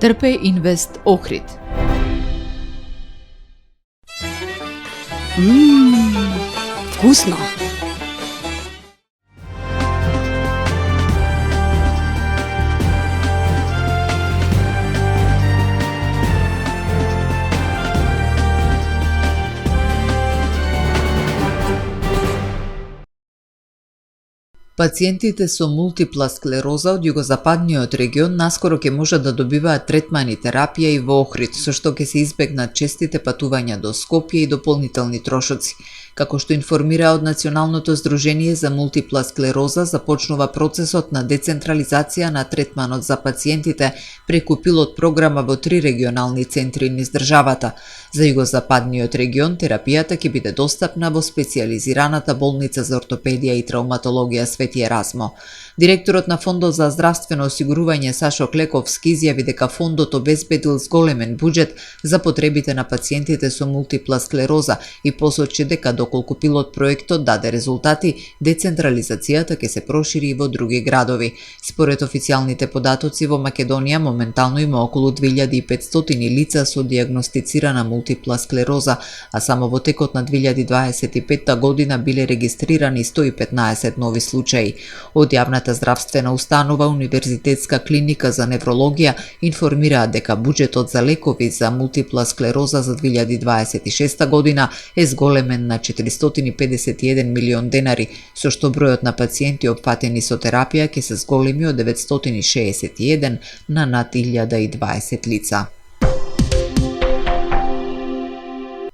Трпе Инвест Охрид. Вкусно! Пациентите со мултипла склероза од југозападниот регион наскоро ќе можат да добиваат третмани терапија и во Охрид, со што ќе се избегнат честите патувања до Скопје и дополнителни трошоци. Како што информира од Националното здружение за мултипла склероза, започнува процесот на децентрализација на третманот за пациентите преку пилот програма во 3 регионални центри низ државата. За југозападниот регион терапијата ќе биде достапна во специјализираната болница за ортопедија и травматологија Свети Еразмо. Директорот на Фондот за здравствено осигурување Сашо Клековски изјави дека фондот обезбедил зголемен буџет за потребите на пациентите со мултипла склероза и посочи дека доколку пилот проектот даде резултати, децентрализацијата ќе се прошири и во други градови. Според официјалните податоци во Македонија моментално има околу 2500 лица со дијагностицирана мултипла склероза, а само во текот на 2025 година биле регистрирани 115 нови случаи. Од јавната здравствена установа Универзитетска клиника за неврологија информираат дека буџетот за лекови за мултипла склероза за 2026 година е зголемен на 451 милион денари, со што бројот на пациенти опфатени со терапија ќе се зголеми од 961 на над 1020 лица.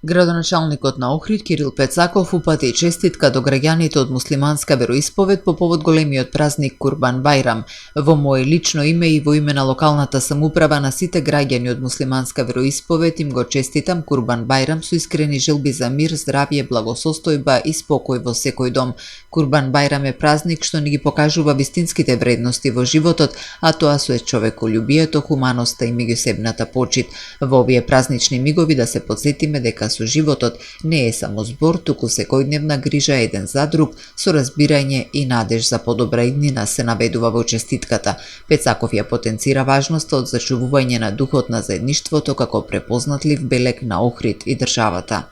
Градоначалникот на Охрид Кирил Пецаков упати честитка до граѓаните од муслиманска вероисповед по повод големиот празник Курбан Бајрам. Во мое лично име и во име на локалната самоуправа на сите граѓани од муслиманска вероисповед им го честитам Курбан Бајрам со искрени желби за мир, здравје, благосостојба и спокој во секој дом. Курбан Бајрам е празник што ни ги покажува вистинските вредности во животот, а тоа се човеколюбието, хуманоста и меѓусебната почит. Во овие празнични мигови да се потсетиме дека со животот не е само збор, туку секојдневна грижа еден за друг, со разбирање и надеж за подобра иднина се наведува во честитката. Пецаков ја потенцира важноста од зачувување на духот на заедништвото како препознатлив белег на Охрид и државата.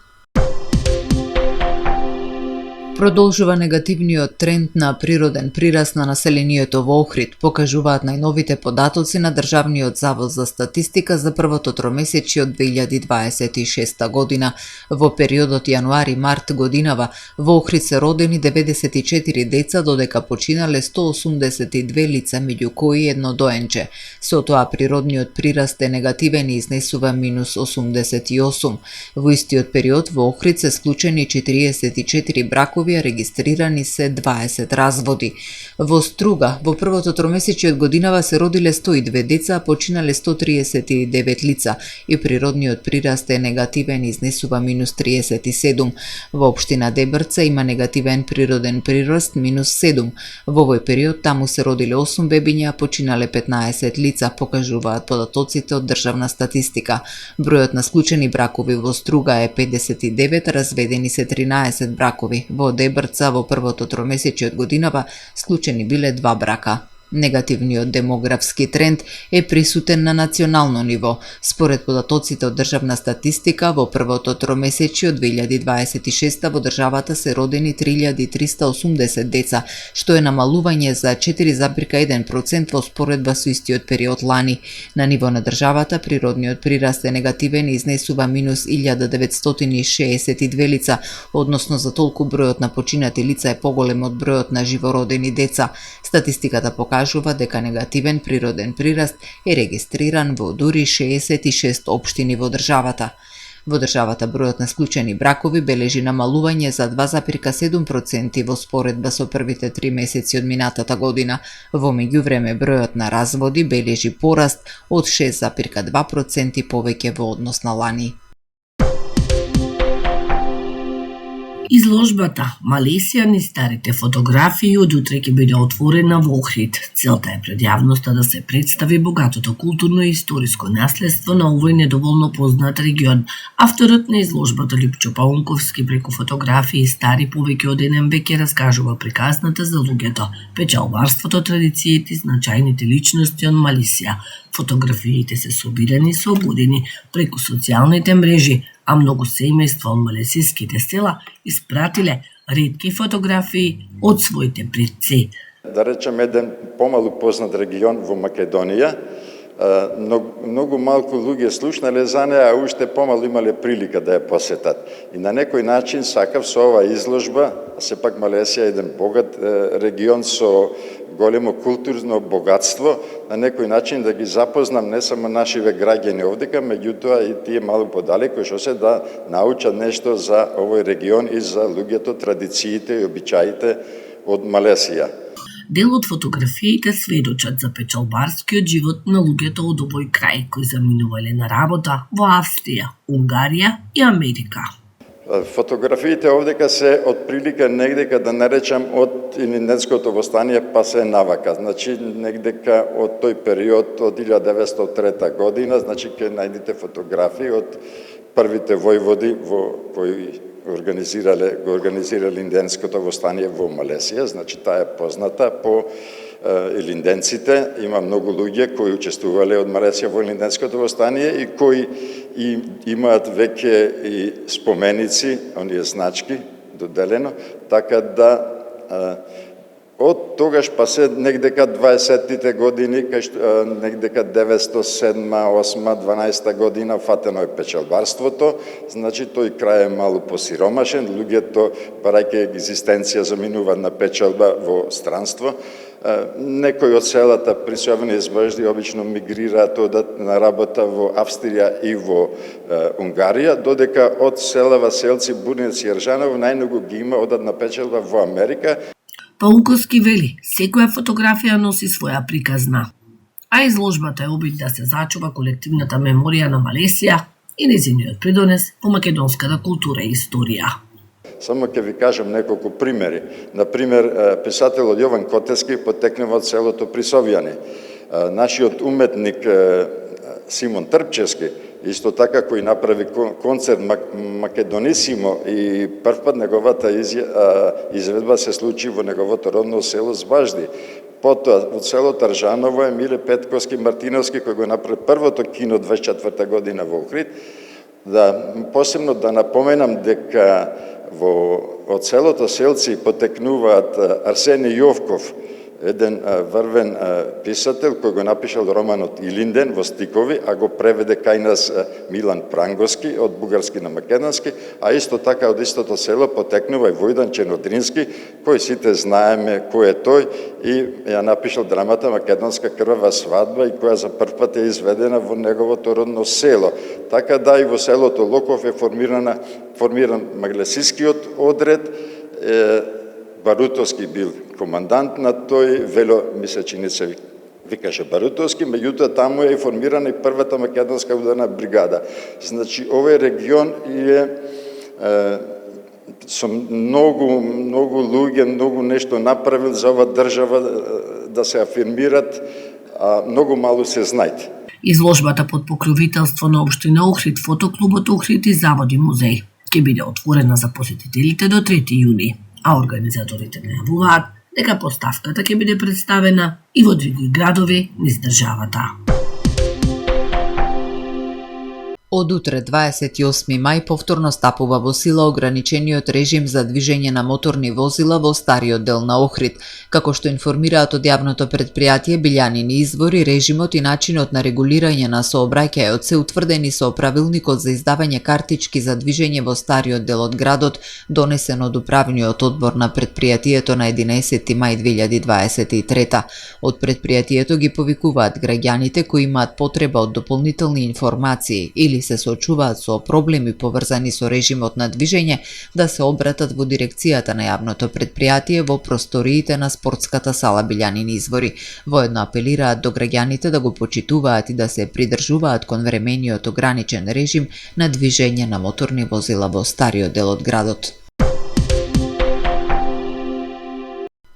Продолжува негативниот тренд на природен прираст на населението во Охрид, покажуваат најновите податоци на Државниот завод за статистика за првото тромесечје од 2026 година. Во периодот јануари-март годинава во Охрид се родени 94 деца, додека починале 182 лица, меѓу кои едно доенче. Со тоа природниот прираст е негативен и изнесува минус 88. Во истиот период во Охрид се склучени 44 бракови, регистрирани се 20 разводи. Во Струга, во првото тромесечје од годинава се родиле 102 деца, а починале 139 лица и природниот прираст е негативен и изнесува минус 37. Во општина Дебрца има негативен природен прираст минус 7. Во овој период таму се родиле 8 бебиња, а починале 15 лица, покажуваат податоците од државна статистика. Бројот на склучени бракови во Струга е 59, разведени се 13 бракови. Во Дебрца во првото тромесечје од годинава склучени биле 2 брака. Негативниот демографски тренд е присутен на национално ниво. Според податоците од државна статистика, во првото тромесечје од 2026 во државата се родени 3380 деца, што е намалување за 4,1% во споредба со истиот период лани. На ниво на државата природниот прираст е негативен и изнесува минус 1962 лица, односно за толку бројот на починати лица е поголем од бројот на живородени деца. Статистиката покажува дека негативен природен прираст е регистриран во дури 66 општини во државата. Во државата бројот на склучени бракови бележи намалување за 2,7% во споредба со првите 3 месеци од минатата година. Во меѓувреме бројот на разводи бележи пораст од 6,2% повеќе во однос на лани. Изложбата Малесија низ старите фотографии од утре ќе биде отворена во Охрид. Целта е пред јавноста да се представи богатото културно и историско наследство на овој недоволно познат регион. Авторот на изложбата Лјупчо Паунковски преку фотографии и стари повеќе од еден век ќе раскажува приказната за луѓето, печалбарството, традициите и значајните личности од Малесија. Фотографиите се собирани и сообудени преку социјалните мрежи, а многу семејства од малесиските села испратиле ретки фотографии од своите предци. Да речем еден помалу познат регион во Македонија, многу малку луѓе слушнале за неа, а уште помалу имале прилика да ја посетат. И на некој начин сакав со оваа изложба, сепак Малезија е еден богат регион со големо културно богатство, на некој начин да ги запознам не само нашиве граѓани овдека, меѓутоа и тие малку подалеку што се да научат нешто за овој регион и за луѓето, традициите и обичаите од Малезија. Дел од фотографиите сведочат за печалбарскиот живот на луѓето од овој крај кои заминувале на работа во Австрија, Унгарија и Америка. Фотографиите овдека се од прилика негдека да наречам од Илинденското востание па се навака. Значи негдека од тој период од 1903 година, значи ќе најдете фотографии од првите војводи кои го организирале Илинденското востание во Малезија, значи таа е позната по илинденците. Има многу луѓе кои учествувале од Малезија во Илинденското востание и кои имаат веќе и споменици, оние значки доделено, така да од тогаш па се негдека 20-тите години, кај што негдека 907, 8, 12 година фатено е печалбарството, значи тој крај е малку посиромашен, луѓето барајќи екзистенција заминуваат на печалба во странство. Некои од селата присојавни избожди обично мигрираат, одат на работа во Австрија и во Унгарија, додека од села Васелци, Бурнец и Ержаново најмногу ги има одат на печалба во Америка. Пауковски вели, секоја фотографија носи своја приказна, а изложбата е обид да се зачува колективната меморија на Малезија и нејзиниот придонес по македонската култура и историја. Само ќе ви кажам неколку примери. Например, писателот Јован Котески потекнува од селото Присовјани. Нашиот уметник Симон Трпчевски, исто така кој направи концерт Македонисимо и првпат неговата изведба се случи во неговото родно село Збажди. Потоа од селото Ржаново Емиле Петковски Мартиновски кој го направи првото кино 24 година во Охрид. Посебно да напоменам дека од селото Селци потекнуваат Арсений Јовков, еден врвен писател кој го напишал романот Илинден во стикови, а го преведе кај нас Милан Прангоски од бугарски на македонски, а исто така од истото село потекнува и Војдан Чернодрински, кој сите знаеме кој е тој и ја напишал драмата Македонска крвава свадба и која за првпат е изведена во неговото родно село. Така да и во селото Локов е формиран маглесискиот одред, Барутовски бил командант на тој, Вело мислечини се викаше Барутовски, меѓутоа таму е формирана и првата македонска ударна бригада. Значи, овој регион е со многу луѓе, многу нешто направил за оваа држава да се афирмират, а многу малку се знаат. Изложбата под покровителство на општина Охрид, фотоклубот Охрид и Завод и музеј ќе биде отворена за посетителите до 3 јуни. А организаторите најавуваат дека поставката ќе биде представена и во други градови низ државата. Од утре 28 мај повторно стапува во сила ограничениот режим за движење на моторни возила во стариот дел на Охрид. Како што информираат од јавното претпријатие Билјанини извори, режимот и начинот на регулирање на сообраќајот се утврдени со правилникот за издавање картички за движење во стариот дел од градот, донесен од управниот одбор на претпријатието на 11 мај 2023. Од претпријатието ги повикуваат граѓаните кои имаат потреба од дополнителни информации или се соочуваат со проблеми поврзани со режимот на движење, да се обратат во дирекцијата на јавното претпријатие во просториите на спортската сала Билјанини извори. Воедно апелираат до граѓаните да го почитуваат и да се придржуваат кон времениот ограничен режим на движење на моторни возила во стариот дел од градот.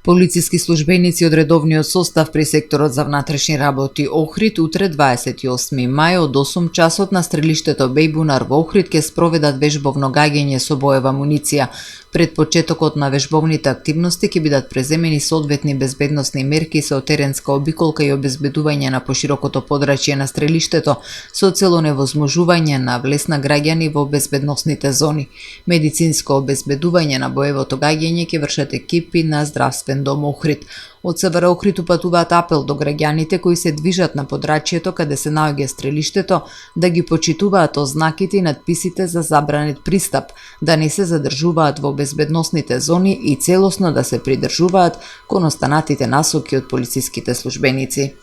Полициски службеници од редовниот состав при секторот за внатрешни работи Охрид утре 28 мај од 8 часот на стрелиштето Бејбунар во Охрид ќе спроведат вежбовно гаѓање со боева муниција. Пред почетокот на вежбовните активности ќе бидат преземени соодветни безбедносни мерки со теренска обиколка и обезбедување на поширокото подрачје на стрелиштето со цел оневозможување на влез на граѓани во безбедносните зони. Медицинско обезбедување на боевото гаѓање ќе вршат екипи на Здравствен дом Охрид. Од СВР Охрид упатуваат апел до граѓаните кои се движат на подрачјето каде се наоѓа стрелиштето да ги почитуваат ознаките и надписите за забранет пристап, да не се задржуваат во безбедносните зони и целосно да се придржуваат кон останатите насоки од полициските службеници.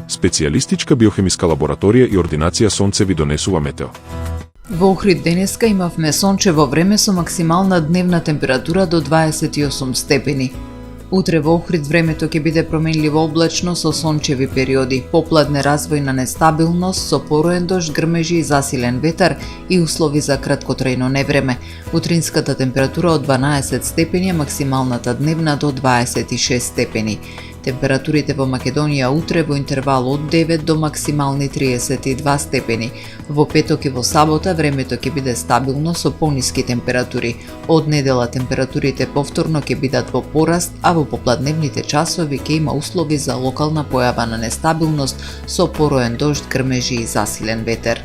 Специјалистичка биохемиска лабораторија и ординација Сонце ви донесува метео. Во Охрид денеска имавме сончево време со максимална дневна температура до 28 степени. Утре во Охрид времето ќе биде променливо облачно со сончеви периоди, попладне развојна нестабилност со пороен дожд, грмежи и засилен ветар и услови за краткотрајно невреме. Утринската температура од 12 степени, максималната дневна до 26 степени. Температурите во Македонија утре во интервал од 9 до максимални 32 степени. Во петок и во сабота времето ќе биде стабилно со пониски температури. Од недела температурите повторно ќе бидат во пораст, а во попладневните часови ќе има услови за локална појава на нестабилност со пороен дожд, грмежи и засилен ветер.